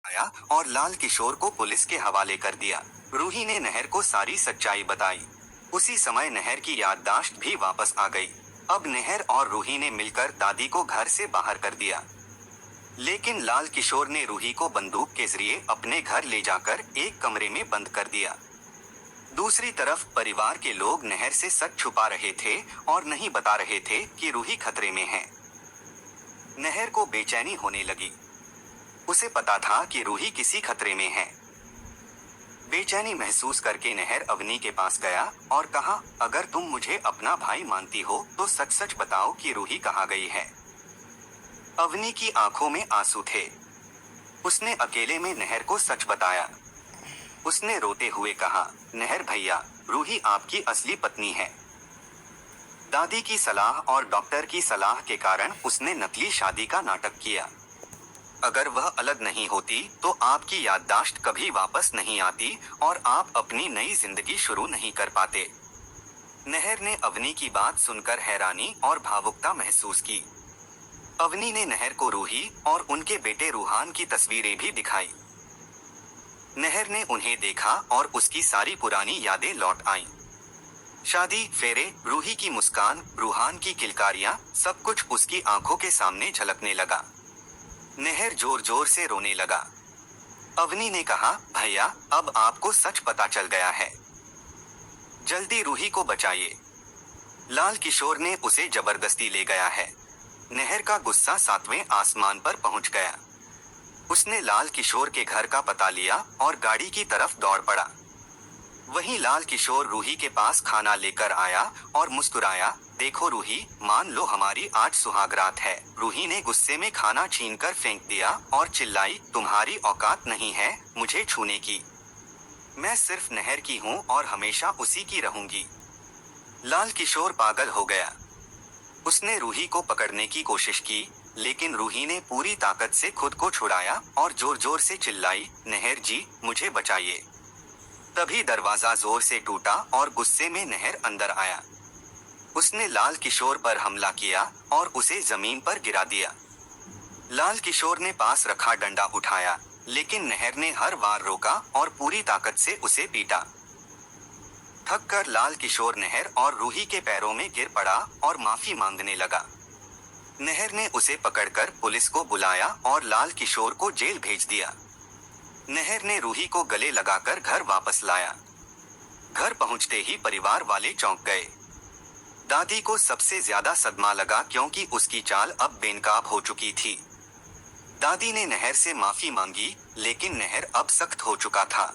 आया और लाल किशोर को पुलिस के हवाले कर दिया। रूही ने नहर को सारी सच्चाई बताई। उसी समय नहर की याददाश्त भी वापस आ गई। अब नहर और रूही ने मिलकर दादी को घर से बाहर कर दिया। लेकिन लाल किशोर ने रूही को बंदूक के जरिए अपने घर ले जाकर एक कमरे में बंद कर दिया। दूसरी तरफ परिवार के लोग नहर से सच छुपा रहे थे और नहीं बता रहे थे कि रूही खतरे में है। नहर को बेचैनी होने लगी। उसे पता था कि रूही किसी खतरे में है। बेचैनी महसूस करके नहर अवनी के पास गया और कहा, अगर तुम मुझे अपना भाई मानती हो तो सच सच बताओ कि रूही कहाँ गई है। अवनी की आंखों में आंसू थे। उसने अकेले में नहर को सच बताया। उसने रोते हुए कहा, नहर भैया, रूही आपकी असली पत्नी है। दादी की सलाह और डॉक्टर की सलाह के कारण उसने नकली शादी का नाटक किया। अगर वह अलग नहीं होती तो आपकी याददाश्त कभी वापस नहीं आती और आप अपनी नई जिंदगी शुरू नहीं कर पाते। नहर ने अवनी की बात सुनकर हैरानी और भावुकता महसूस की। अवनी ने नहर को रूही और उनके बेटे रूहान की तस्वीरें भी दिखाई। नहर ने उन्हें देखा और उसकी सारी पुरानी यादें लौट आईं। शादी, फेरे, रूही की मुस्कान, रूहान की किलकारियां, सब कुछ उसकी आंखों के सामने झलकने लगा। नहर जोर जोर से रोने लगा। अवनी ने कहा, भैया, अब आपको सच पता चल गया है। जल्दी रूही को बचाइए। लाल किशोर ने उसे जबरदस्ती ले गया है। नहर का गुस्सा 7वें आसमान पर पहुंच गया। उसने लाल किशोर के घर का पता लिया और गाड़ी की तरफ दौड़ पड़ा। वहीं लाल किशोर रूही के पास खाना लेकर आया और मुस्कुराया, देखो रूही, मान लो हमारी आज सुहागरात है। रूही ने गुस्से में खाना छीनकर फेंक दिया और चिल्लाई, तुम्हारी औकात नहीं है मुझे छूने की। मैं सिर्फ नहर की हूँ और हमेशा उसी की रहूंगी। लाल किशोर पागल हो गया। उसने रूही को पकड़ने की कोशिश की, लेकिन रूही ने पूरी ताकत से खुद को छुड़ाया और जोर जोर से चिल्लाई, नहर जी, मुझे बचाइए। तभी दरवाजा जोर से टूटा और गुस्से में नहर अंदर आया। उसने लाल किशोर पर हमला किया और उसे जमीन पर गिरा दिया। लाल किशोर ने पास रखा डंडा उठाया, लेकिन नहर ने हर बार रोका और पूरी ताकत से उसे पीटा। थक कर लाल किशोर नहर और रूही के पैरों में गिर पड़ा और माफी मांगने लगा। नहर ने उसे पकड़कर पुलिस को बुलाया और लाल किशोर को जेल भेज दिया। नहर ने रूही को गले लगाकर घर वापस लाया। घर पहुंचते ही परिवार वाले चौंक गए। दादी को सबसे ज्यादा सदमा लगा क्योंकि उसकी चाल अब बेनकाब हो चुकी थी। दादी ने नहर से माफी मांगी, लेकिन नहर अब सख्त हो चुका था।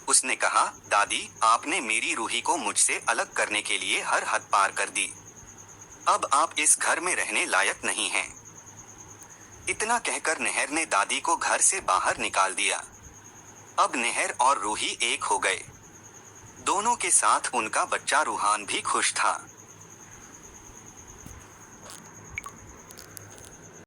उसने कहा, दादी, आपने मेरी रूही को मुझसे अलग करने के लिए हर हद पार कर दी। अब आप इस घर में रहने लायक नहीं हैं। इतना कहकर नहर ने दादी को घर से बाहर निकाल दिया। अब नहर और रूही एक हो गए। दोनों के साथ उनका बच्चा रूहान भी खुश था।